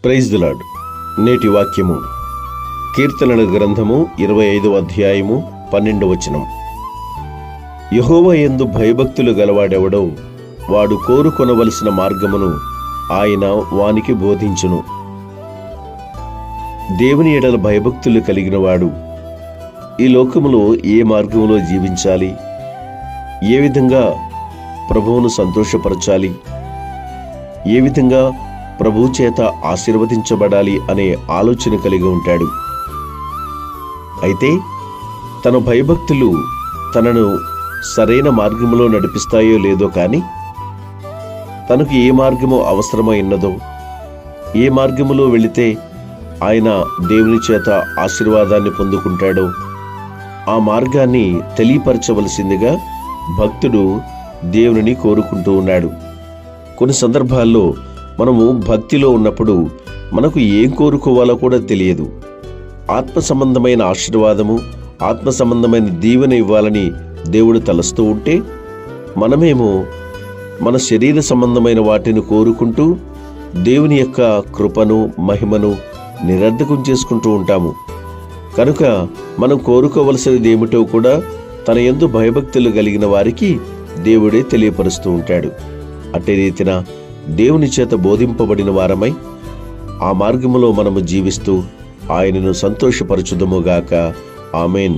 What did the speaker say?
Praise the lord. నేటి వాక్యము కీర్తనల గ్రంథము 25వ అధ్యాయము 12వ వచనం. యెహోవా యందు భయభక్తులు గలవాడెవడో వాడు కోరుకొనవలసిన మార్గమును ఆయన వానికి బోధించును. దేవుని ఎడల భయభక్తులు కలిగిన వాడు ఈ లోకములో ఏ మార్గంలో జీవించాలి, ఏ విధంగా ప్రభువును సంతోషపరచాలి, ఏ విధంగా ప్రభు చేత ఆశీర్వదించబడాలి అనే ఆలోచన కలిగి ఉంటాడు. అయితే తన భయభక్తులు తనను సరైన మార్గంలో నడిపిస్తాయో లేదో కానీ తనకు ఏ మార్గము అవసరమైనదో, ఏ మార్గములో వెళితే ఆయన దేవుని చేత ఆశీర్వాదాన్ని పొందుకుంటాడో ఆ మార్గాన్ని తెలియపరచవలసిందిగా భక్తుడు దేవుని కోరుకుంటూ ఉన్నాడు. కొన్ని సందర్భాల్లో మనము భక్తిలో ఉన్నప్పుడు మనకు ఏం కోరుకోవాలో కూడా తెలియదు. ఆత్మ సంబంధమైన ఆశీర్వాదము, ఆత్మ సంబంధమైన దీవెన ఇవ్వాలని దేవుడు తలస్తూ ఉంటే మనమేమో మన శరీర సంబంధమైన వాటిని కోరుకుంటూ దేవుని యొక్క కృపను, మహిమను నిరర్ధకం చేసుకుంటూ ఉంటాము. కనుక మనం కోరుకోవలసినది ఏమిటో కూడా తన యందు భయభక్తులు కలిగిన వారికి దేవుడే తెలియపరుస్తూ ఉంటాడు. అట్టి రీతిన దేవుని చేత బోధింపబడిన వారమై ఆ మార్గములో మనము జీవిస్తూ ఆయనను సంతోషపరచుదముగాక. ఆమేన్.